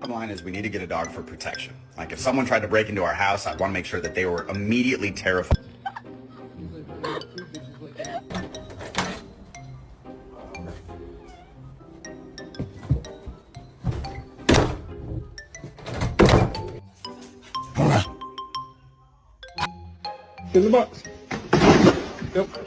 line is we need to get a dog for protection. Like if someone tried to break into our house, I'd want to make sure that they were immediately terrified. In the box. Yep.